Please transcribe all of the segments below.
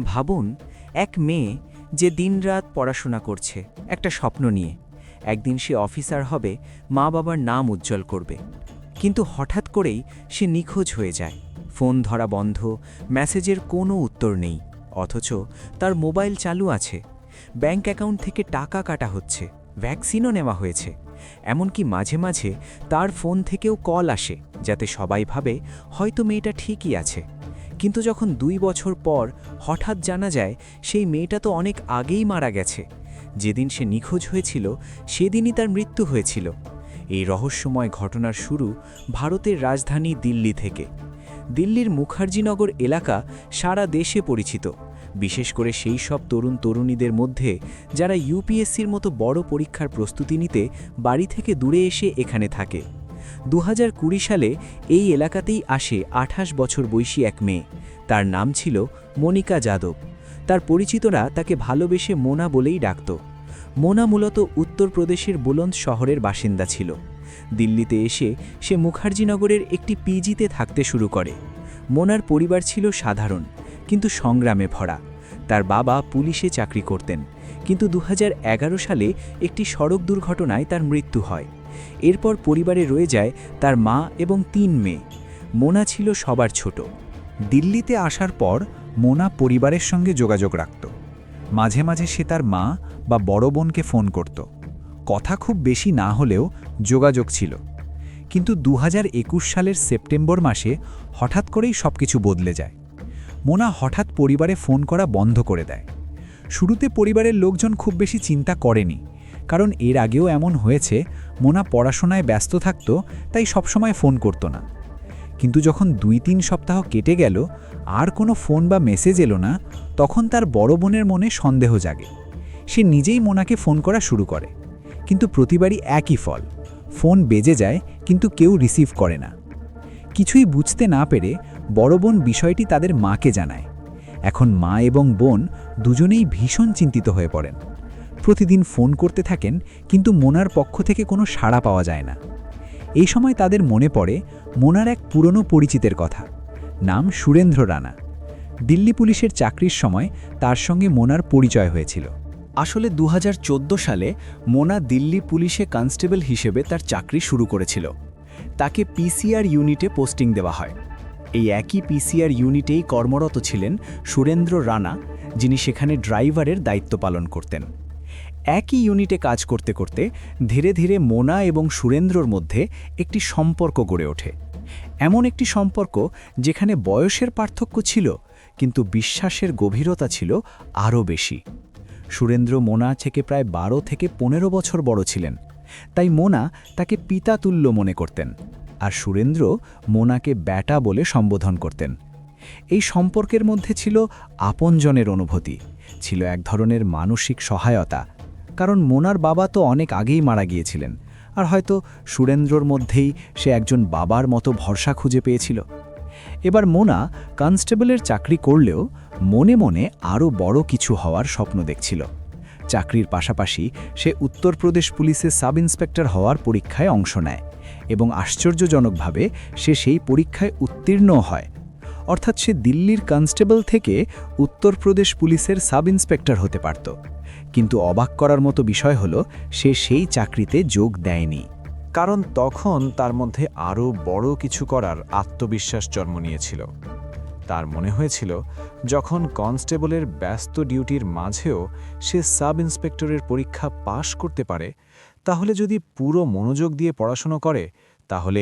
ভাবুন, এক মেয়ে যে দিনরাত পড়াশোনা করছে একটা স্বপ্ন নিয়ে। একদিন সে অফিসার হবে, মা বাবার নাম উজ্জ্বল করবে। কিন্তু হঠাৎ করেই সে নিখোঁজ হয়ে যায়। ফোন ধরা বন্ধ, মেসেজের কোনো উত্তর নেই। অথচ তার মোবাইল চালু আছে, ব্যাংক অ্যাকাউন্ট থেকে টাকা কাটা হচ্ছে, ভ্যাকসিনও নেওয়া হয়েছে। এমনকি মাঝে মাঝে তার ফোন থেকেও কল আসে, যাতে সবাই ভাবে হয়তো মেয়েটা ঠিকই আছে। কিন্তু যখন 2 বছর পর হঠাৎ জানা যায় সেই মেয়েটা তো অনেক আগেই মারা গেছে, যেদিন সে নিখোঁজ হয়েছিল সেদিনই তার মৃত্যু হয়েছিল। এই রহস্যময় ঘটনার শুরু ভারতের রাজধানী দিল্লি থেকে। দিল্লির মুখার্জিনগর এলাকা সারা দেশে পরিচিত, বিশেষ করে সেই সব তরুণ তরুণীদের মধ্যে যারা ইউপিএসসির মতো বড় পরীক্ষার প্রস্তুতি নিতে বাড়ি থেকে দূরে এসে এখানে থাকে। 2020 সালে এই এলাকাতেই আসে 28 বছর বয়সী এক মেয়ে। তার নাম ছিল মনিকা যাদব। তার পরিচিতরা তাকে ভালোবেসে মোনা বলেই ডাকত। মোনা মূলত উত্তরপ্রদেশের বুলন্দ শহরের বাসিন্দা ছিল। দিল্লিতে এসে সে মুখার্জিনগরের একটি পিজিতে থাকতে শুরু করে। মোনার পরিবার ছিল সাধারণ, কিন্তু সংগ্রামে ভরা। তার বাবা পুলিশে চাকরি করতেন, কিন্তু 2011 সালে একটি সড়ক দুর্ঘটনায় তার মৃত্যু হয়। এরপর পরিবারে রয়ে যায় তার মা এবং 3 মেয়ে। মোনা ছিল সবার ছোট। দিল্লিতে আসার পর মোনা পরিবারের সঙ্গে যোগাযোগ রাখত। মাঝে মাঝে সে তার মা বা বড় বোনকে ফোন করত। কথা খুব বেশি না হলেও যোগাযোগ ছিল। কিন্তু 2021 সালের সেপ্টেম্বর মাসে হঠাৎ করেই সবকিছু বদলে যায়। মোনা হঠাৎ পরিবারে ফোন করা বন্ধ করে দেয়। শুরুতে পরিবারের লোকজন খুব বেশি চিন্তা করেনি, কারণ এর আগেও এমন হয়েছে। মোনা পড়াশোনায় ব্যস্ত থাকত, তাই সবসময় ফোন করত না। কিন্তু যখন 2-3 সপ্তাহ কেটে গেল আর কোনো ফোন বা মেসেজ এলো না, তখন তার বড় বোনের মনে সন্দেহ জাগে। সে নিজেই মোনাকে ফোন করা শুরু করে, কিন্তু প্রতিবারই একই ফল। ফোন বেজে যায়, কিন্তু কেউ রিসিভ করে না। কিছুই বুঝতে না পেরে বড় বোন বিষয়টি তাদের মাকে জানায়। এখন মা এবং বোন দুজনেই ভীষণ চিন্তিত হয়ে পড়েন। প্রতিদিন ফোন করতে থাকেন, কিন্তু মোনার পক্ষ থেকে কোনো সাড়া পাওয়া যায় না। এই সময় তাদের মনে পড়ে মোনার এক পুরনো পরিচিতের কথা। নাম সুরেন্দ্র রানা। দিল্লি পুলিশের চাকরির সময় তার সঙ্গে মোনার পরিচয় হয়েছিল। আসলে 2014 সালে মোনা দিল্লি পুলিশে কনস্টেবল হিসেবে তার চাকরি শুরু করেছিল। তাকে পিসিআর ইউনিটে পোস্টিং দেওয়া হয়। এই একই পিসিআর ইউনিটেই কর্মরত ছিলেন সুরেন্দ্র রানা, যিনি সেখানে ড্রাইভারের দায়িত্ব পালন করতেন। একই ইউনিটে কাজ করতে করতে ধীরে ধীরে মোনা এবং সুরেন্দ্রর মধ্যে একটি সম্পর্ক গড়ে ওঠে। এমন একটি সম্পর্ক যেখানে বয়সের পার্থক্য ছিল, কিন্তু বিশ্বাসের গভীরতা ছিল আরও বেশি। সুরেন্দ্র মোনা থেকে প্রায় 12 থেকে 15 বছর বড় ছিলেন, তাই মোনা তাকে পিতাতুল্য মনে করতেন, আর সুরেন্দ্র মোনাকে ব্যাটা বলে সম্বোধন করতেন। এই সম্পর্কের মধ্যে ছিল আপনজনের অনুভূতি, ছিল এক ধরনের মানসিক সহায়তা, কারণ মোনার বাবা তো অনেক আগেই মারা গিয়েছিলেন, আর হয়তো সুরেন্দ্রর মধ্যেই সে একজন বাবার মতো ভরসা খুঁজে পেয়েছিল। এবার মোনা কনস্টেবলের চাকরি করলেও মনে মনে আরও বড় কিছু হওয়ার স্বপ্ন দেখছিল। চাকরির পাশাপাশি সে উত্তরপ্রদেশ পুলিশের সাব ইন্সপেক্টর হওয়ার পরীক্ষায় অংশ নেয়, এবং আশ্চর্যজনকভাবে সে সেই পরীক্ষায় উত্তীর্ণও হয়। অর্থাৎ সে দিল্লির কনস্টেবল থেকে উত্তরপ্রদেশ পুলিশের সাব ইন্সপেক্টর হতে পারত। কিন্তু অবাক করার মতো বিষয় হলো, সে সেই চাকরিতে যোগ দেয়নি। কারণ তখন তার মধ্যে আরও বড় কিছু করার আত্মবিশ্বাস জন্ম নিয়েছিল। তার মনে হয়েছিল, যখন কনস্টেবলের ব্যস্ত ডিউটির মাঝেও সে সাব ইন্সপেক্টরের পরীক্ষা পাশ করতে পারে, তাহলে যদি পুরো মনোযোগ দিয়ে পড়াশোনা করে, তাহলে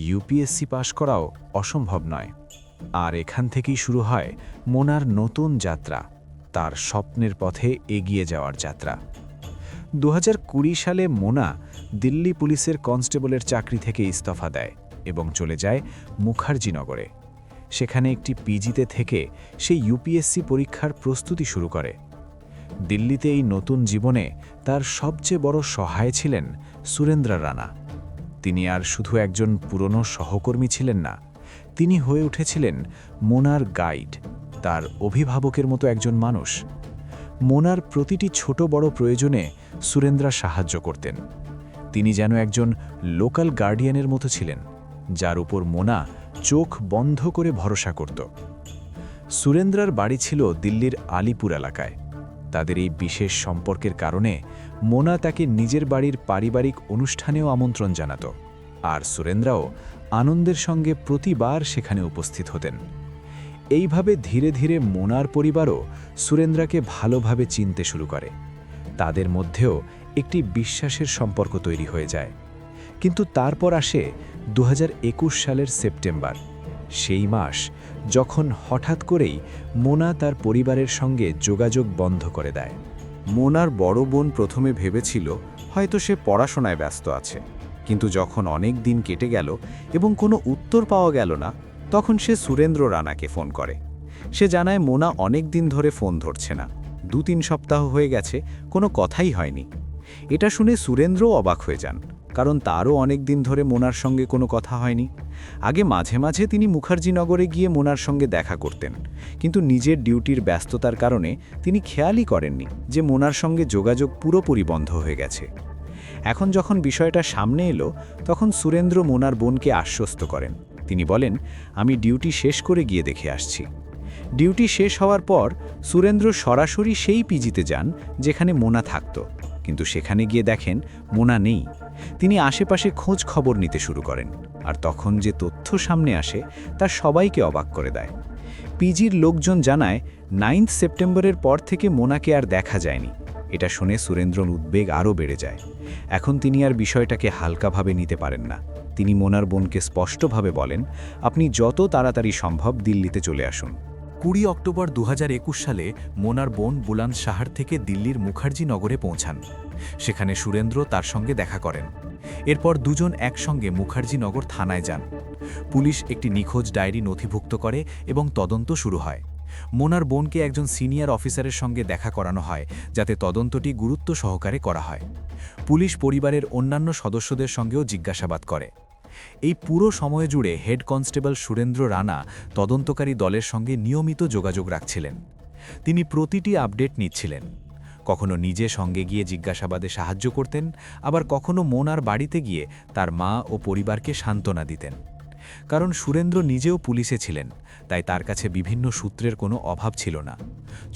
ইউপিএসসি পাশ করাও অসম্ভব নয়। আর এখান থেকেই শুরু হয় মোনার নতুন যাত্রা, তার স্বপ্নের পথে এগিয়ে যাওয়ার যাত্রা। 2020 সালে মোনা দিল্লি পুলিশের কনস্টেবলের চাকরি থেকে ইস্তফা দেয় এবং চলে যায় মুখার্জিনগরে। সেখানে একটি পিজিতে থেকে সে ইউপিএসসি পরীক্ষার প্রস্তুতি শুরু করে। দিল্লিতে এই নতুন জীবনে তার সবচেয়ে বড় সহায় ছিলেন সুরেন্দ্র রানা। তিনি আর শুধু একজন পুরনো সহকর্মী ছিলেন না, তিনি হয়ে উঠেছিলেন মোনার গাইড, তার অভিভাবকের মতো একজন মানুষ। মোনার প্রতিটি ছোট বড় প্রয়োজনে সুরেন্দ্রা সাহায্য করতেন। তিনি যেন একজন লোকাল গার্ডিয়ানের মতো ছিলেন, যার উপর মোনা চোখ বন্ধ করে ভরসা করত। সুরেন্দ্রার বাড়ি ছিল দিল্লির আলিপুর এলাকায়। তাদের এই বিশেষ সম্পর্কের কারণে মোনা তাকে নিজের বাড়ির পারিবারিক অনুষ্ঠানেও আমন্ত্রণ জানাত, আর সুরেন্দ্রাও আনন্দের সঙ্গে প্রতিবার সেখানে উপস্থিত হতেন। এইভাবে ধীরে ধীরে মোনার পরিবারও সুরেন্দ্রাকে ভালোভাবে চিনতে শুরু করে। তাদের মধ্যেও একটি বিশ্বাসের সম্পর্ক তৈরি হয়ে যায়। কিন্তু তারপর আসে 2021 সালের সেপ্টেম্বর, সেই মাস যখন হঠাৎ করেই মোনা তার পরিবারের সঙ্গে যোগাযোগ বন্ধ করে দেয়। মোনার বড় বোন প্রথমে ভেবেছিল হয়তো সে পড়াশোনায় ব্যস্ত আছে, কিন্তু যখন অনেক দিন কেটে গেল এবং কোনো উত্তর পাওয়া গেল না, তখন সে সুরেন্দ্র রানাকে ফোন করে। সে জানায় মোনা অনেক দিন ধরে ফোন ধরছে না, 2-3 সপ্তাহ হয়ে গেছে, কোনো কথাই হয়নি। এটা শুনে সুরেন্দ্রও অবাক হয়ে যান, কারণ তারও অনেক দিন ধরে মোনার সঙ্গে কোনো কথা হয়নি। আগে মাঝে মাঝে তিনি মুখার্জিনগরে গিয়ে মোনার সঙ্গে দেখা করতেন, কিন্তু নিজের ডিউটির ব্যস্ততার কারণে তিনি খেয়ালই করেননি যে মোনার সঙ্গে যোগাযোগ পুরোপুরি বন্ধ হয়ে গেছে। এখন যখন বিষয়টা সামনে এলো, তখন সুরেন্দ্র মোনার বোনকে আশ্বস্ত করেন। তিনি বলেন, আমি ডিউটি শেষ করে গিয়ে দেখে আসছি। ডিউটি শেষ হওয়ার পর সুরেন্দ্র সরাসরি সেই পিজিতে যান যেখানে মোনা থাকত, কিন্তু সেখানে গিয়ে দেখেন মোনা নেই। তিনি আশেপাশে খোঁজ খবর নিতে শুরু করেন, আর তখন যে তথ্য সামনে আসে তা সবাইকে অবাক করে দেয়। পিজির লোকজন জানায় 9 সেপ্টেম্বরের পর থেকে মোনাকে আর দেখা যায়নি। এটা শুনে সুরেন্দ্রর উদ্বেগ আরও বেড়ে যায়। এখন তিনি আর বিষয়টাকে হালকাভাবে নিতে পারেন না। তিনি মোনার বোনকে স্পষ্টভাবে বলেন, আপনি যত তাড়াতাড়ি সম্ভব দিল্লিতে চলে আসুন। 20 অক্টোবর 2021 সালে মোনার বোন বুলান্দ শাহর থেকে দিল্লির মুখার্জিনগরে পৌঁছান। সেখানে সুরেন্দ্র তার সঙ্গে দেখা করেন। এরপর দুজন একসঙ্গে মুখার্জিনগর থানায় যান। পুলিশ একটি নিখোঁজ ডায়েরি নথিভুক্ত করে এবং তদন্ত শুরু হয়। মোনার বোনকে একজন সিনিয়র অফিসারের সঙ্গে দেখা করানো হয়, যাতে তদন্তটি গুরুত্ব সহকারে করা হয়। পুলিশ পরিবারের অন্যান্য সদস্যদের সঙ্গেও জিজ্ঞাসাবাদ করে। এই পুরো সময় জুড়ে হেড কনস্টেবল সুরেন্দ্র রানা তদন্তকারী দলের সঙ্গে নিয়মিত যোগাযোগ রাখছিলেন। তিনি প্রতিটি আপডেট নিচ্ছিলেন। কখনো নিজে সঙ্গে গিয়ে জিজ্ঞাসাবাদে সাহায্য করতেন, আবার কখনো মোনার বাড়িতে গিয়ে তার মা ও পরিবারকে সান্ত্বনা দিতেন। কারণ সুরেন্দ্র নিজেও পুলিশে ছিলেন, তাই তার কাছে বিভিন্ন সূত্রের কোনো অভাব ছিল না।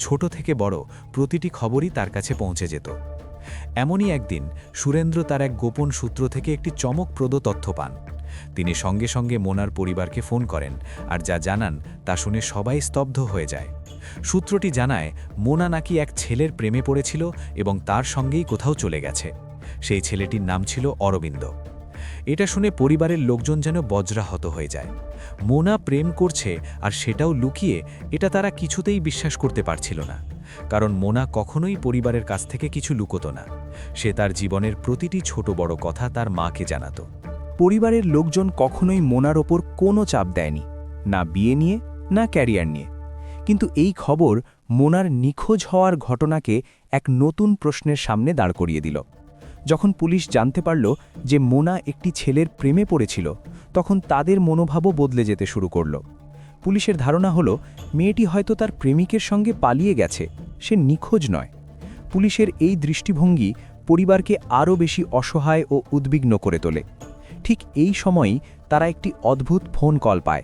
ছোট থেকে বড় প্রতিটি খবরই তার কাছে পৌঁছে যেত। এমনই একদিন সুরেন্দ্র তার এক গোপন সূত্র থেকে একটি চমকপ্রদ তথ্য পান। তিনি সঙ্গে সঙ্গে মোনার পরিবারকে ফোন করেন, আর যা জানান তা শুনে সবাই স্তব্ধ হয়ে যায়। সূত্রটি জানায় মোনা নাকি এক ছেলের প্রেমে পড়েছিল এবং তার সঙ্গেই কোথাও চলে গেছে। সেই ছেলেটির নাম ছিল অরবিন্দ। এটা শুনে পরিবারের লোকজন যেন বজ্রাহত হয়ে যায়। মোনা প্রেম করছে আর সেটাও লুকিয়ে, এটা তারা কিছুতেই বিশ্বাস করতে পারছিল না। কারণ মোনা কখনোই পরিবারের কাছ থেকে কিছু লুকোতো না। সে তার জীবনের প্রতিটি ছোট বড় কথা তার মাকে জানাত। পরিবারের লোকজন কখনোই মোনার ওপর কোনো চাপ দেয়নি, না বিয়ে নিয়ে না ক্যারিয়ার নিয়ে। কিন্তু এই খবর মোনার নিখোঁজ হওয়ার ঘটনাকে এক নতুন প্রশ্নের সামনে দাঁড় করিয়ে দিল। যখন পুলিশ জানতে পারল যে মোনা একটি ছেলের প্রেমে পড়েছিল, তখন তাদের মনোভাবও বদলে যেতে শুরু করল। পুলিশের ধারণা হলো মেয়েটি হয়তো তার প্রেমিকের সঙ্গে পালিয়ে গেছে, সে নিখোঁজ নয়। পুলিশের এই দৃষ্টিভঙ্গি পরিবারকে আরও বেশি অসহায় ও উদ্বিগ্ন করে তোলে। ঠিক এই সময়ই তারা একটি অদ্ভুত ফোন কল পায়।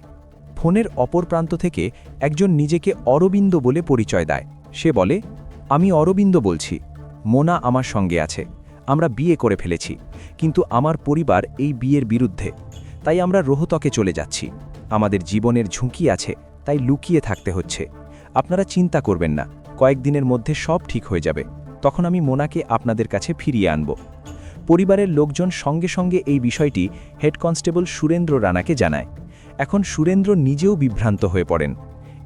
ফোনের অপর প্রান্ত থেকে একজন নিজেকে অরবিন্দ বলে পরিচয় দেয়। সে বলে, আমি অরবিন্দ বলছি, মোনা আমার সঙ্গে আছে, আমরা বিয়ে করে ফেলেছি, কিন্তু আমার পরিবার এই বিয়ের বিরুদ্ধে, তাই আমরা রোহতকে চলে যাচ্ছি। আমাদের জীবনের ঝুঁকি আছে, তাই লুকিয়ে থাকতে হচ্ছে। আপনারা চিন্তা করবেন না, কয়েকদিনের মধ্যে সব ঠিক হয়ে যাবে, তখন আমি মোনাকে আপনাদের কাছে ফিরিয়ে আনব। পরিবারের লোকজন সঙ্গে সঙ্গে এই বিষয়টি হেড কনস্টেবল সুরেন্দ্র রানাকে জানায়। এখন সুরেন্দ্র নিজেও বিভ্রান্ত হয়ে পড়েন।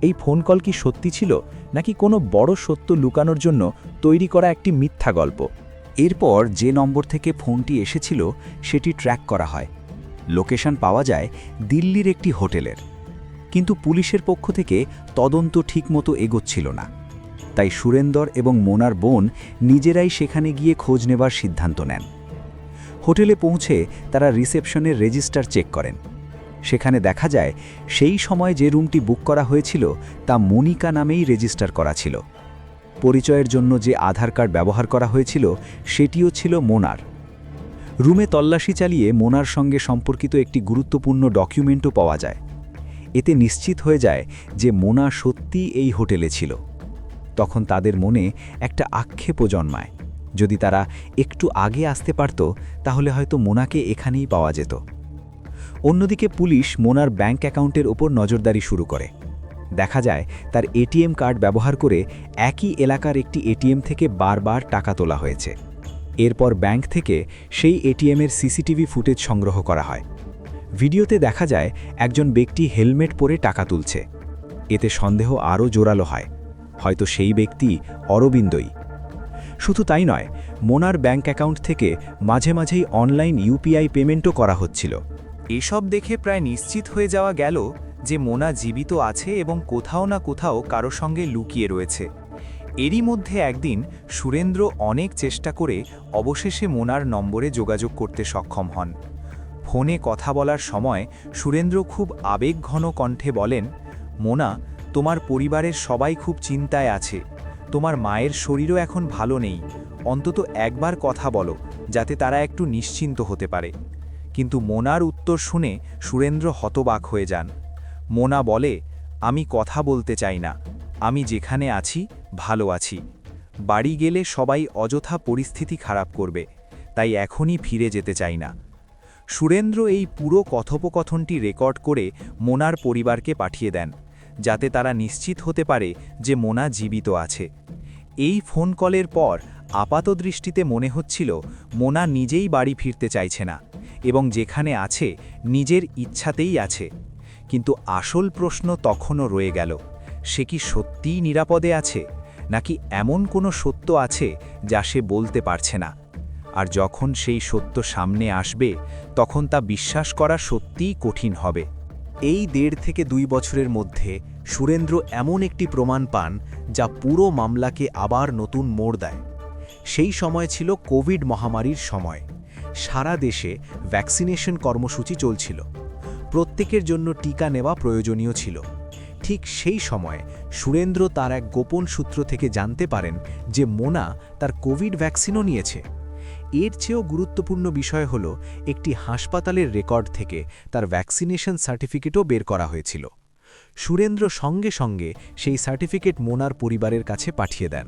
এই ফোন কল কি সত্যি ছিল, নাকি কোনো বড় সত্য লুকানোর জন্য তৈরি করা একটি মিথ্যা গল্প? এরপর যে নম্বর থেকে ফোনটি এসেছিল সেটি ট্র্যাক করা হয়। লোকেশন পাওয়া যায় দিল্লির একটি হোটেলের। কিন্তু পুলিশের পক্ষ থেকে তদন্ত ঠিকমতো এগোচ্ছিল না। তাই সুরেন্দর এবং মোনার বোন নিজেরাই সেখানে গিয়ে খোঁজ নেবার সিদ্ধান্ত নেন। হোটেলে পৌঁছে তারা রিসেপশনের রেজিস্টার চেক করেন। সেখানে দেখা যায় সেই সময় যে রুমটি বুক করা হয়েছিল তা মনিকা নামেই রেজিস্টার করা ছিল। পরিচয়ের জন্য যে আধার কার্ড ব্যবহার করা হয়েছিল সেটিও ছিল মোনার। রুমে তল্লাশি চালিয়ে মোনার সঙ্গে সম্পর্কিত একটি গুরুত্বপূর্ণ ডকুমেন্টও পাওয়া যায়। এতে নিশ্চিত হয়ে যায় যে মোনা সত্যিই এই হোটেলে ছিল। তখন তাদের মনে একটা আক্ষেপও জন্মায়, যদি তারা একটু আগে আসতে পারত তাহলে হয়তো মোনাকে এখানেই পাওয়া যেত। অন্যদিকে পুলিশ মোনার ব্যাংক অ্যাকাউন্টের ওপর নজরদারি শুরু করে। দেখা যায় তার এটিএম কার্ড ব্যবহার করে একই এলাকার একটি এটিএম থেকে বারবার টাকা তোলা হয়েছে। এরপর ব্যাংক থেকে সেই এটিএমের সিসিটিভি ফুটেজ সংগ্রহ করা হয়। ভিডিওতে দেখা যায় একজন ব্যক্তি হেলমেট পরে টাকা তুলছে। এতে সন্দেহ আরও জোরালো হয়, হয়তো সেই ব্যক্তি অরবিন্দই। শুধু তাই নয়, মোনার ব্যাংক অ্যাকাউন্ট থেকে মাঝে মাঝেই অনলাইন ইউপিআই পেমেন্টও করা হচ্ছিল। এসব দেখে প্রায় নিশ্চিত হয়ে যাওয়া গেল যে মোনা জীবিত আছে এবং কোথাও না কোথাও কারো সঙ্গে লুকিয়ে রয়েছে। এরই মধ্যে একদিন সুরেন্দ্র অনেক চেষ্টা করে অবশেষে মোনার নম্বরে যোগাযোগ করতে সক্ষম হন। ফোনে কথা বলার সময় সুরেন্দ্র খুব আবেগঘন কণ্ঠে বলেন, মোনা, তোমার পরিবারের সবাই খুব চিন্তায় আছে। তোমার মায়ের শরীরও এখন ভালো নেই। অন্তত একবার কথা বলো, যাতে তারা একটু নিশ্চিন্ত হতে পারে। কিন্তু মোনার উত্তর শুনে সুরেন্দ্র হতবাক হয়ে যান। মোনা বলে, আমি কথা বলতে চাই না। আমি যেখানে আছি ভালো আছি। বাড়ি গেলে সবাই অযথা পরিস্থিতি খারাপ করবে, তাই এখনই ফিরে যেতে চাই না। সুরেন্দ্র এই পুরো কথোপকথনটি রেকর্ড করে মোনার পরিবারকে পাঠিয়ে দেন, যাতে তারা নিশ্চিত হতে পারে যে মোনা জীবিত আছে। এই ফোন কলের পর আপাতদৃষ্টিতে মনে হচ্ছিল মোনা নিজেই বাড়ি ফিরতে চাইছে না এবং যেখানে আছে নিজের ইচ্ছাতেই আছে। কিন্তু আসল প্রশ্ন তখনও রয়ে গেল, সে কি সত্যিই নিরাপদে আছে, নাকি এমন কোনো সত্য আছে যা সে বলতে পারছে না? আর যখন সেই সত্য সামনে আসবে তখন তা বিশ্বাস করা সত্যিই কঠিন হবে। এই 1.5 থেকে 2 বছরের মধ্যে সুরেন্দ্র এমন একটি প্রমাণ পান যা পুরো মামলাকে আবার নতুন মোড় দেয়। সেই সময় ছিল কোভিড মহামারীর সময়। সারা দেশে ভ্যাকসিনেশন কর্মসূচি চলছিল। প্রত্যেকের জন্য টিকা নেওয়া প্রয়োজনীয় ছিল। ঠিক সেই সময় সুরেন্দ্র তার এক গোপন সূত্র থেকে জানতে পারেন যে মোনা তার কোভিড ভ্যাকসিনও নিয়েছে। এর চেয়েও গুরুত্বপূর্ণ বিষয় হল, একটি হাসপাতালের রেকর্ড থেকে তার ভ্যাকসিনেশন সার্টিফিকেটও বের করা হয়েছিল। সুরেন্দ্র সঙ্গে সঙ্গে সেই সার্টিফিকেট মোনার পরিবারের কাছে পাঠিয়ে দেন।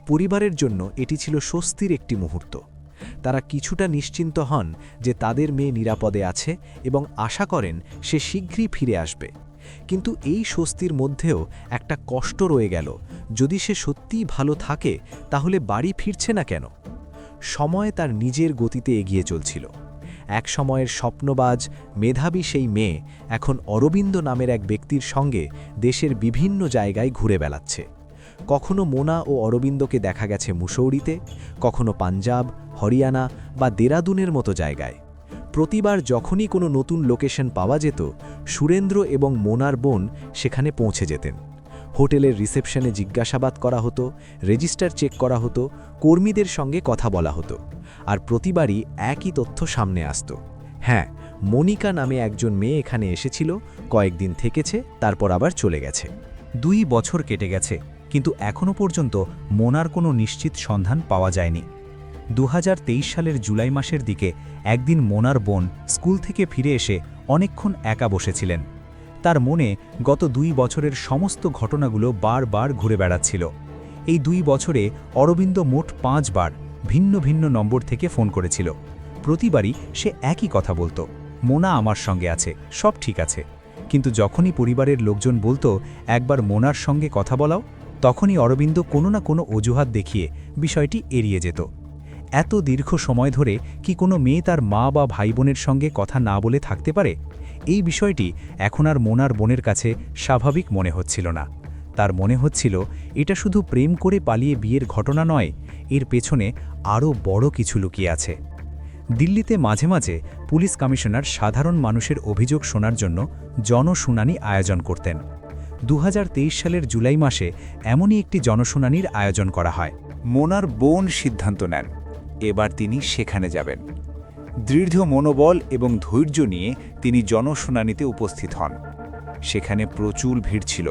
পরিবারের জন্য এটি ছিল স্বস্তির একটি মুহূর্ত। তারা কিছুটা নিশ্চিন্ত হন যে তাদের মেয়ে নিরাপদে আছে এবং আশা করেন সে শীঘ্রই ফিরে আসবে। কিন্তু এই স্বস্তির মধ্যেও একটা কষ্ট রয়ে গেল, যদি সে সত্যিই ভালো থাকে তাহলে বাড়ি ফিরছে না কেন? সময় তার নিজের গতিতে এগিয়ে চলছিল। এক সময়ের স্বপ্নবাজ মেধাবী সেই মেয়ে এখন অরবিন্দ নামের এক ব্যক্তির সঙ্গে দেশের বিভিন্ন জায়গায় ঘুরে বেড়াচ্ছে। কখনো মোনা ও অরবিন্দকে দেখা গেছে মুসৌরিতে, কখনো পাঞ্জাব, হরিয়ানা বা দেরাদুনের মতো জায়গায়। প্রতিবার যখনই কোনো নতুন লোকেশন পাওয়া যেত, সুরেন্দ্র এবং মোনার বোন সেখানে পৌঁছে যেতেন। হোটেলের রিসেপশনে জিজ্ঞাসাবাদ করা হতো, রেজিস্টার চেক করা হতো, কর্মীদের সঙ্গে কথা বলা হতো, আর প্রতিবারই একই তথ্য সামনে আসত। হ্যাঁ, মনিকা নামে একজন মেয়ে এখানে এসেছিল, কয়েকদিন থেকেছে, তারপর আবার চলে গেছে। 2 বছর কেটে গেছে, কিন্তু এখনও পর্যন্ত মোনার কোনো নিশ্চিত সন্ধান পাওয়া যায়নি। 2023 সালের জুলাই মাসের দিকে একদিন মোনার বোন স্কুল থেকে ফিরে এসে অনেকক্ষণ একা বসেছিলেন। তার মনে গত 2 বছরের সমস্ত ঘটনাগুলো বারবার ঘুরে বেড়াচ্ছিল। এই 2 বছরে অরবিন্দ মোট 5 বার ভিন্ন ভিন্ন নম্বর থেকে ফোন করেছিল। প্রতিবারই সে একই কথা বলতো, মোনা আমার সঙ্গে আছে, সব ঠিক আছে। কিন্তু যখনই পরিবারের লোকজন বলতো একবার মোনার সঙ্গে কথা বলাও, তখনই অরবিন্দ কোনো না কোনো অজুহাত দেখিয়ে বিষয়টি এড়িয়ে যেত। এত দীর্ঘ সময় ধরে কি কোনো মেয়ে তার মা বা ভাই বোনের সঙ্গে কথা না বলে থাকতে পারে? এই বিষয়টি এখন আর মোনার বোনের কাছে স্বাভাবিক মনে হচ্ছিল না। তার মনে হচ্ছিল এটা শুধু প্রেম করে পালিয়ে বিয়ের ঘটনা নয়, এর পেছনে আরও বড় কিছু লুকিয়ে আছে। দিল্লিতে মাঝে মাঝে পুলিশ কমিশনার সাধারণ মানুষের অভিযোগ শোনার জন্য জনশুনানি আয়োজন করতেন। 2023 সালের জুলাই মাসে এমনই একটি জনশুনানির আয়োজন করা হয়। মোনার বোন সিদ্ধান্ত নেন এবার তিনি সেখানে যাবেন। দৃঢ় মনোবল এবং ধৈর্য নিয়ে তিনি জনশুনানিতে উপস্থিত হন। সেখানে প্রচুর ভিড় ছিল,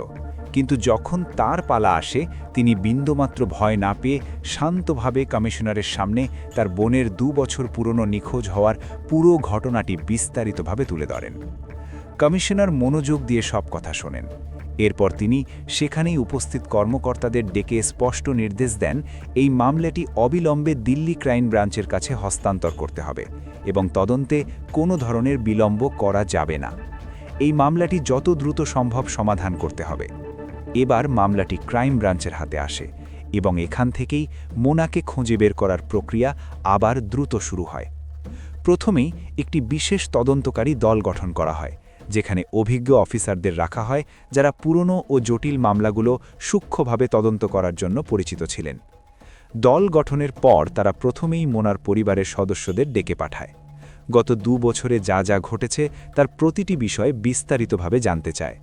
কিন্তু যখন তার পালা আসে তিনি বিন্দুমাত্র ভয় না পেয়ে শান্তভাবে কমিশনারের সামনে তার বোনের 2 বছর পুরনো নিখোঁজ হওয়ার পুরো ঘটনাটি বিস্তারিতভাবে তুলে ধরেন। কমিশনার মনোযোগ দিয়ে সব কথা শোনেন। এরপর তিনি সেখানেই উপস্থিত কর্মকর্তাদের ডেকে স্পষ্ট নির্দেশ দেন এই মামলাটি অবিলম্বে দিল্লি ক্রাইম ব্রাঞ্চের কাছে হস্তান্তর করতে হবে এবং তদন্তে কোনো ধরনের বিলম্ব করা যাবে না। এই মামলাটি যত দ্রুত সম্ভব সমাধান করতে হবে। এবার মামলাটি ক্রাইম ব্রাঞ্চের হাতে আসে এবং এখান থেকেই মোনাকে খুঁজে বের করার প্রক্রিয়া আবার দ্রুত শুরু হয়। প্রথমেই একটি বিশেষ তদন্তকারী দল গঠন করা হয়, যেখানে অভিজ্ঞ অফিসারদের রাখা হয় যারা পুরনো ও জটিল মামলাগুলো সূক্ষ্মভাবে তদন্ত করার জন্য পরিচিত ছিলেন। দল গঠনের পর তারা প্রথমেই মোনার পরিবারের সদস্যদের ডেকে পাঠায়। গত 2 বছরে যা যা ঘটেছে তার প্রতিটি বিষয়ে বিস্তারিতভাবে জানতে চায়।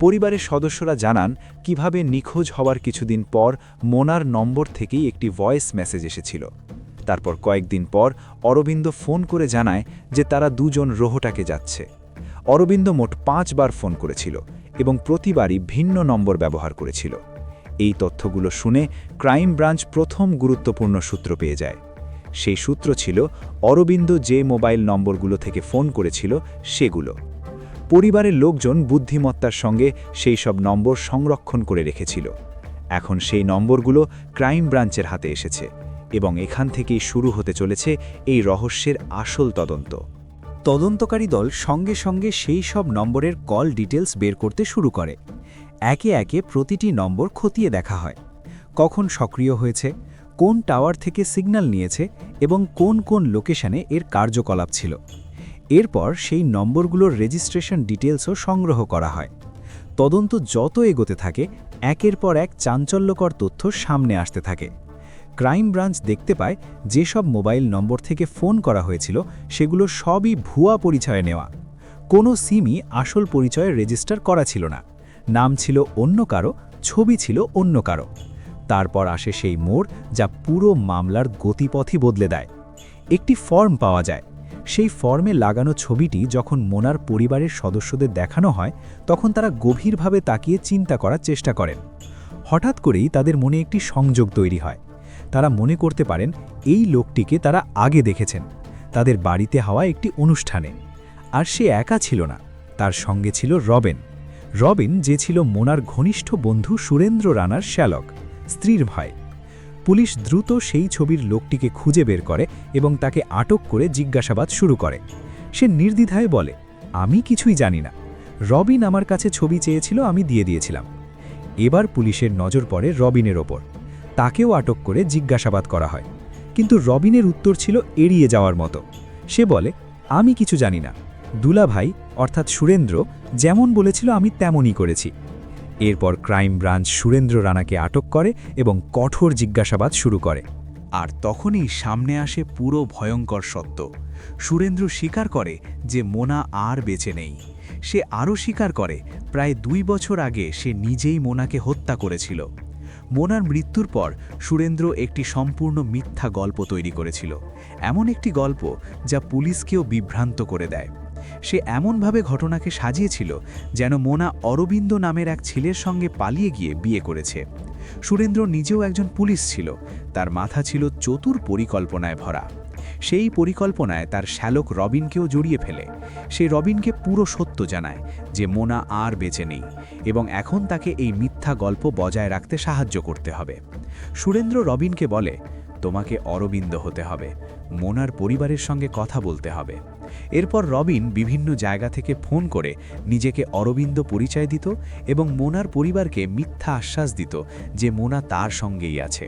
পরিবারের সদস্যরা জানান কিভাবে নিখোঁজ হওয়ার কিছুদিন পর মোনার নম্বর থেকেই একটি ভয়েস মেসেজ এসেছিল। তারপর কয়েকদিন পর অরবিন্দ ফোন করে জানায় যে তারা দুজন রোহটাকে যাচ্ছে। অরবিন্দ মোট 5 বার ফোন করেছিল এবং প্রতিবারই ভিন্ন নম্বর ব্যবহার করেছিল। এই তথ্যগুলো শুনে ক্রাইম ব্রাঞ্চ প্রথম গুরুত্বপূর্ণ সূত্র পেয়ে যায়। সেই সূত্র ছিল অরবিন্দ যে মোবাইল নম্বরগুলো থেকে ফোন করেছিল সেগুলো। পরিবারের লোকজন বুদ্ধিমত্তার সঙ্গে সেই সব নম্বর সংরক্ষণ করে রেখেছিল। এখন সেই নম্বরগুলো ক্রাইম ব্রাঞ্চের হাতে এসেছে এবং এখান থেকেই শুরু হতে চলেছে এই রহস্যের আসল তদন্ত। তদন্তকারী দল সঙ্গে সঙ্গে সেই সব নম্বরের কল ডিটেলস বের করতে শুরু করে। একে একে প্রতিটি নম্বর খতিয়ে দেখা হয়, কখন সক্রিয় হয়েছে, কোন টাওয়ার থেকে সিগন্যাল নিয়েছে এবং কোন কোন লোকেশনে এর কার্যকলাপ ছিল। এরপর সেই নম্বরগুলোর রেজিস্ট্রেশন ডিটেলসও সংগ্রহ করা হয়। তদন্ত যত এগোতে থাকে একের পর এক চাঞ্চল্যকর তথ্য সামনে আসতে থাকে। ক্রাইম ব্রাঞ্চ দেখতে পায় যেসব মোবাইল নম্বর থেকে ফোন করা হয়েছিল সেগুলো সবই ভুয়া পরিচয়ে নেওয়া। কোনো সিমই আসল পরিচয়ে রেজিস্টার করা ছিল না। নাম ছিল অন্য কারো, ছবি ছিল অন্য কারো। তারপর আসে সেই মোড় যা পুরো মামলার গতিপথই বদলে দেয়। একটি ফর্ম পাওয়া যায়। সেই ফর্মে লাগানো ছবিটি যখন মোনার পরিবারের সদস্যদের দেখানো হয় তখন তারা গভীরভাবে তাকিয়ে চিন্তা করার চেষ্টা করেন। হঠাৎ করেই তাদের মনে একটি সংযোগ তৈরি হয়। তারা মনে করতে পারেন এই লোকটিকে তারা আগে দেখেছেন, তাদের বাড়িতে হওয়া একটি অনুষ্ঠানে। আর সে একা ছিল না, তার সঙ্গে ছিল রবিন, যে ছিল মোনার ঘনিষ্ঠ বন্ধু সুরেন্দ্র রানার শ্যালক, স্ত্রীর ভাই। পুলিশ দ্রুত সেই ছবির লোকটিকে খুঁজে বের করে এবং তাকে আটক করে জিজ্ঞাসাবাদ শুরু করে। সে নির্দ্বিধায় বলে, আমি কিছুই জানি না, রবিন আমার কাছে ছবি চেয়েছিল, আমি দিয়ে দিয়েছিলাম। এবার পুলিশের নজর পড়ে রবিনের ওপর। তাকেও আটক করে জিজ্ঞাসাবাদ করা হয়, কিন্তু রবিনের উত্তর ছিল এড়িয়ে যাওয়ার মতো। সে বলে, আমি কিছু জানি না, দুলাভাই অর্থাৎ সুরেন্দ্র যেমন বলেছিল আমি তেমনই করেছি। এরপর ক্রাইম ব্রাঞ্চ সুরেন্দ্র রানাকে আটক করে এবং কঠোর জিজ্ঞাসাবাদ শুরু করে। আর তখনই সামনে আসে পুরো ভয়ঙ্কর সত্য। সুরেন্দ্র স্বীকার করে যে মোনা আর বেঁচে নেই। সে আরও স্বীকার করে প্রায় 2 বছর আগে সে নিজেই মোনাকে হত্যা করেছিল। মোনার মৃত্যুর পর সুরেন্দ্র একটি সম্পূর্ণ মিথ্যা গল্প তৈরি করেছিল, এমন একটি গল্প যা পুলিশকেও বিভ্রান্ত করে দেয়। সে এমনভাবে ঘটনাকে সাজিয়েছিল যেন মোনা অরবিন্দ নামের এক ছেলের সঙ্গে পালিয়ে গিয়ে বিয়ে করেছে। সুরেন্দ্র নিজেও একজন পুলিশ ছিল, তার মাথা ছিল চতুর পরিকল্পনায় ভরা। সেই পরিকল্পনায় তার শ্যালক রবিনকেও জড়িয়ে ফেলে। সে রবিনকে পুরো সত্য জানায় যে মোনা আর বেঁচে নেই এবং এখন তাকে এই মিথ্যা গল্প বজায় রাখতে সাহায্য করতে হবে। সুরেন্দ্র রবিনকে বলে, তোমাকে অরবিন্দ হতে হবে, মোনার পরিবারের সঙ্গে কথা বলতে হবে। এরপর রবিন বিভিন্ন জায়গা থেকে ফোন করে নিজেকে অরবিন্দ পরিচয় দিত এবং মোনার পরিবারকে মিথ্যা আশ্বাস দিত যে মোনা তার সঙ্গেই আছে।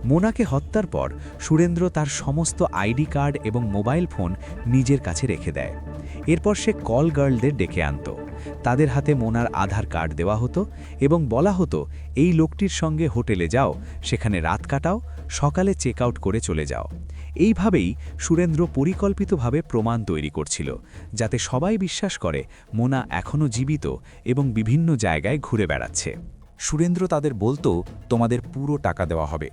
মোনাকে হত্যার পর সুরেন্দ্র তার সমস্ত আইডি কার্ড এবং মোবাইল ফোন নিজের কাছে রেখে দেয়। এরপর সে কল গার্লদের ডেকে আনত। তাদের হাতে মোনার আধার কার্ড দেওয়া হতো এবং বলা হতো, এই লোকটির সঙ্গে হোটেলে যাও, সেখানে রাত কাটাও, সকালে চেক আউট করে চলে যাও। এইভাবেই সুরেন্দ্র পরিকল্পিতভাবে প্রমাণ তৈরি করছিল, যাতে সবাই বিশ্বাস করে মোনা এখনও জীবিত এবং বিভিন্ন জায়গায় ঘুরে বেড়াচ্ছে। সুরেন্দ্র তাদের বলতো, তোমাদের পুরো টাকা দেওয়া হবে।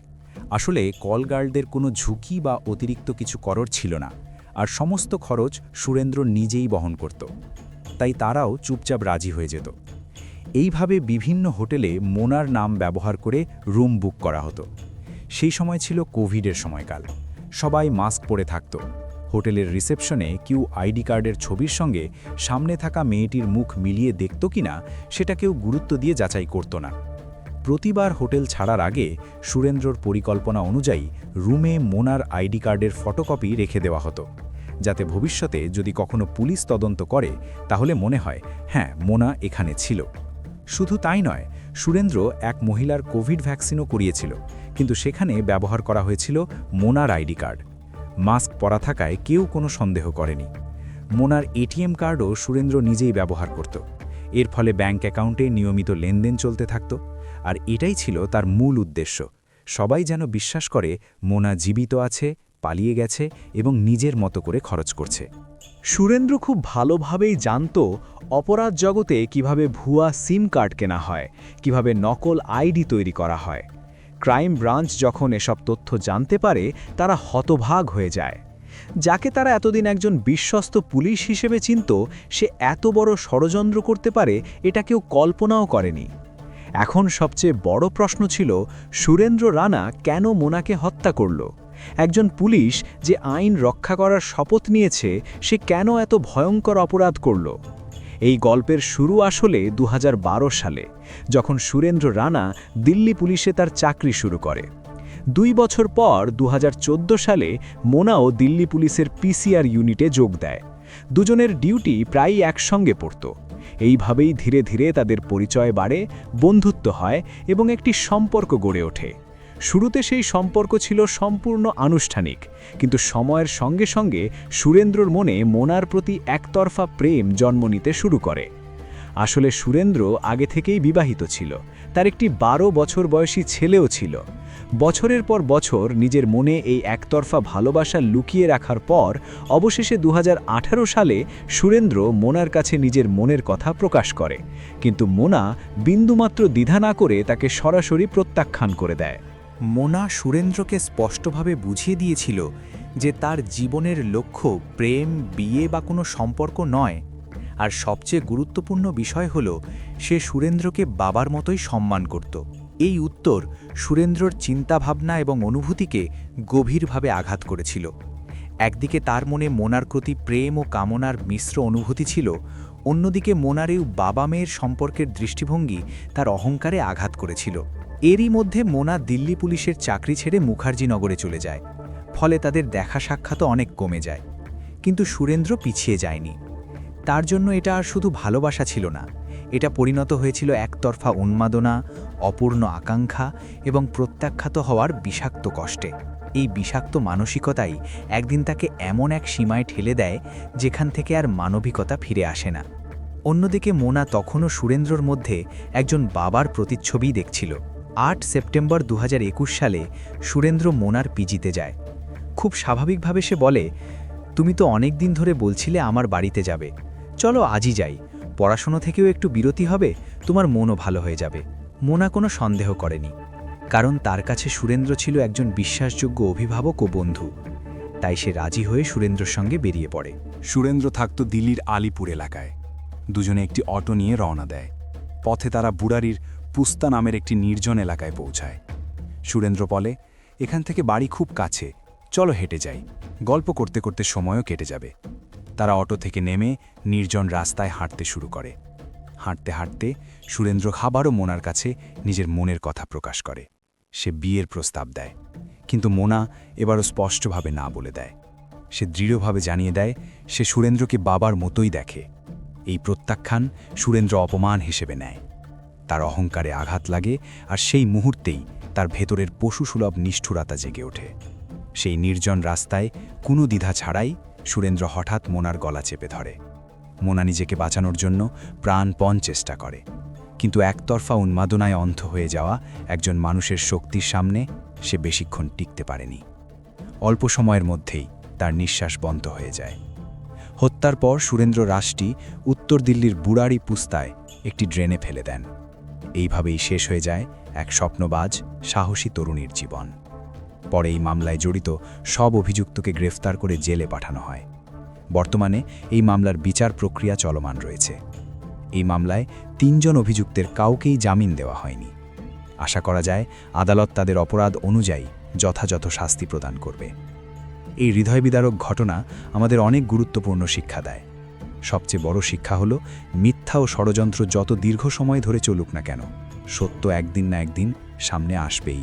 আসলে কল গার্লদের কোনো ঝুঁকি বা অতিরিক্ত কিছু করার ছিল না, আর সমস্ত খরচ সুরেন্দ্র নিজেই বহন করত। তাই তারাও চুপচাপ রাজি হয়ে যেত। এইভাবে বিভিন্ন হোটেলে মোনার নাম ব্যবহার করে রুম বুক করা হতো। সেই সময় ছিল কোভিডের সময়কাল। সবাই মাস্ক পরে থাকত। হোটেলের রিসেপশনে কেউ আইডি কার্ডের ছবির সঙ্গে সামনে থাকা মেয়েটির মুখ মিলিয়ে দেখত কিনা সেটা কেউ গুরুত্ব দিয়ে যাচাই করত না। প্রতিবার হোটেল ছাড়ার আগে সুরেন্দ্রর পরিকল্পনা অনুযায়ী রুমে মোনার আইডি কার্ডের ফটোকপি রেখে দেওয়া হতো, যাতে ভবিষ্যতে যদি কখনো পুলিশ তদন্ত করে তাহলে মনে হয় হ্যাঁ মোনা এখানে ছিল। শুধু তাই নয়, সুরেন্দ্র এক মহিলার কোভিড ভ্যাকসিনও করিয়েছিল, কিন্তু সেখানে ব্যবহার করা হয়েছিল মোনার আইডি কার্ড। মাস্ক পরা থাকায় কেউ কোনো সন্দেহ করেনি। মোনার এটিএম কার্ডও সুরেন্দ্র নিজেই ব্যবহার করত। এর ফলে ব্যাংক অ্যাকাউন্টে নিয়মিত লেনদেন চলতে থাকত, আর এটাই ছিল তার মূল উদ্দেশ্য। সবাই যেন বিশ্বাস করে মোনা জীবিত আছে, পালিয়ে গেছে এবং নিজের মতো করে খরচ করছে। সুরেন্দ্র খুব ভালোভাবেই জানত অপরাধ জগতে কিভাবে ভুয়া সিম কার্ড কেনা হয়, কিভাবে নকল আইডি তৈরি করা হয়। ক্রাইম ব্রাঞ্চ যখন এসব তথ্য জানতে পারে তারা হতভাগ হয়ে যায়। যাকে তারা এতদিন একজন বিশ্বস্ত পুলিশ হিসেবে চিনত, সে এত বড় ষড়যন্ত্র করতে পারে এটা কেউ কল্পনাও করেনি। এখন সবচেয়ে বড় প্রশ্ন ছিল সুরেন্দ্র রানা কেন মোনাকে হত্যা করল। একজন পুলিশ যে আইন রক্ষা করার শপথ নিয়েছে, সে কেন এত ভয়ঙ্কর অপরাধ করল। এই গল্পের শুরু আসলে 2012 সালে, যখন সুরেন্দ্র রানা দিল্লি পুলিশে তার চাকরি শুরু করে। 2 বছর পর 2014 সালে মোনাও দিল্লি পুলিশের পিসিআর ইউনিটে যোগ দেয়। দুজনের ডিউটি প্রায় একসঙ্গে পড়ত। এইভাবেই ধীরে ধীরে তাদের পরিচয় বাড়ে, বন্ধুত্ব হয় এবং একটি সম্পর্ক গড়ে ওঠে। শুরুতে সেই সম্পর্ক ছিল সম্পূর্ণ আনুষ্ঠানিক, কিন্তু সময়ের সঙ্গে সঙ্গে সুরেন্দ্রর মনে মোনার প্রতি একতরফা প্রেম জন্ম নিতে শুরু করে। আসলে সুরেন্দ্র আগে থেকেই বিবাহিত ছিল, তার একটি 12 বছর বয়সী ছেলেও ছিল। বছরের পর বছর নিজের মনে এই একতরফা ভালোবাসা লুকিয়ে রাখার পর অবশেষে 2018 সালে সুরেন্দ্র মোনার কাছে নিজের মনের কথা প্রকাশ করে, কিন্তু মোনা বিন্দুমাত্র দ্বিধা না করে তাকে সরাসরি প্রত্যাখ্যান করে দেয়। মোনা সুরেন্দ্রকে স্পষ্টভাবে বুঝিয়ে দিয়েছিল যে তার জীবনের লক্ষ্য প্রেম, বিয়ে বা কোনো সম্পর্ক নয়। আর সবচেয়ে গুরুত্বপূর্ণ বিষয় হল সে সুরেন্দ্রকে বাবার মতোই সম্মান করত। এই উত্তর সুরেন্দ্রর চিন্তাভাবনা এবং অনুভূতিকে গভীরভাবে আঘাত করেছিল। একদিকে তার মনে মোনার প্রতি প্রেম ও কামনার মিশ্র অনুভূতি ছিল, অন্যদিকে মোনার এই বাবা মেয়ের সম্পর্কের দৃষ্টিভঙ্গি তার অহংকারে আঘাত করেছিল। এরই মধ্যে মোনা দিল্লি পুলিশের চাকরি ছেড়ে মুখার্জিনগরে চলে যায়, ফলে তাদের দেখা সাক্ষাৎও অনেক কমে যায়। কিন্তু সুরেন্দ্র পিছিয়ে যায়নি। তার জন্য এটা আর শুধু ভালোবাসা ছিল না, এটা পরিণত হয়েছিল একতরফা উন্মাদনা, অপূর্ণ আকাঙ্ক্ষা এবং প্রত্যাখ্যাত হওয়ার বিষাক্ত কষ্টে। এই বিষাক্ত মানসিকতাই একদিন তাকে এমন এক সীমায় ঠেলে দেয় যেখান থেকে আর মানবিকতা ফিরে আসে না। অন্যদিকে মোনা তখনও সুরেন্দ্রর মধ্যে একজন বাবার প্রতিচ্ছবি দেখছিল। 8 সেপ্টেম্বর 2021 সালে সুরেন্দ্র মোনার পিজিতে যায়। খুব স্বাভাবিকভাবে সে বলে, তুমি তো অনেক দিন ধরে বলছিলে আমার বাড়িতে যাবে, চলো আজই যাই, পড়াশোনা থেকেও একটু বিরতি হবে, তোমার মনও ভালো হয়ে যাবে। মোনা কোনো সন্দেহ করেনি, কারণ তার কাছে সুরেন্দ্র ছিল একজন বিশ্বাসযোগ্য অভিভাবক ও বন্ধু। তাই সে রাজি হয়ে সুরেন্দ্রর সঙ্গে বেরিয়ে পড়ে। সুরেন্দ্র থাকত দিল্লির আলিপুর এলাকায়। দুজনে একটি অটো নিয়ে রওনা দেয়। পথে তারা বুড়ারির পুস্তা নামের একটি নির্জন এলাকায় পৌঁছায়। সুরেন্দ্র বলে, এখান থেকে বাড়ি খুব কাছে, চলো হেঁটে যাই, গল্প করতে করতে সময়ও কেটে যাবে। তারা অটো থেকে নেমে নির্জন রাস্তায় হাঁটতে শুরু করে। হাঁটতে হাঁটতে সুরেন্দ্র আবারও মোনার কাছে নিজের মনের কথা প্রকাশ করে। সে বিয়ের প্রস্তাব দেয়, কিন্তু মোনা এবারও স্পষ্টভাবে না বলে দেয়। সে দৃঢ়ভাবে জানিয়ে দেয় সে সুরেন্দ্রকে বাবার মতোই দেখে। এই প্রত্যাখ্যান সুরেন্দ্র অপমান হিসেবে নেয়। তার অহংকারে আঘাত লাগে, আর সেই মুহূর্তেই তার ভেতরের পশুসুলভ নিষ্ঠুরতা জেগে ওঠে। সেই নির্জন রাস্তায় কোনো দ্বিধা ছাড়াই সুরেন্দ্র হঠাৎ মোনার গলা চেপে ধরে। মোনা নিজেকে বাঁচানোর জন্য প্রাণপণ চেষ্টা করে, কিন্তু একতরফা উন্মাদনায় অন্ধ হয়ে যাওয়া একজন মানুষের শক্তির সামনে সে বেশিক্ষণ টিকতে পারেনি। অল্প সময়ের মধ্যেই তার নিঃশ্বাস বন্ধ হয়ে যায়। হত্যার পর সুরেন্দ্র রাশটি উত্তর দিল্লির বুড়ারি পুস্তায় একটি ড্রেনে ফেলে দেন। এইভাবেই শেষ হয়ে যায় এক স্বপ্নবাজ সাহসী তরুণীর জীবন। পরে এই মামলায় জড়িত সব অভিযুক্তকে গ্রেফতার করে জেলে পাঠানো হয়। বর্তমানে এই মামলার বিচার প্রক্রিয়া চলমান রয়েছে। এই মামলায় 3 জন অভিযুক্তের কাউকেই জামিন দেওয়া হয়নি। আশা করা যায় আদালত তাদের অপরাধ অনুযায়ী যথাযথ শাস্তি প্রদান করবে। এই হৃদয়বিদারক ঘটনা আমাদের অনেক গুরুত্বপূর্ণ শিক্ষা দেয়। সবচেয়ে বড় শিক্ষা হলো মিথ্যা ও ষড়যন্ত্র যত দীর্ঘ সময় ধরে চলুক না কেন, সত্য একদিন না একদিন সামনে আসবেই।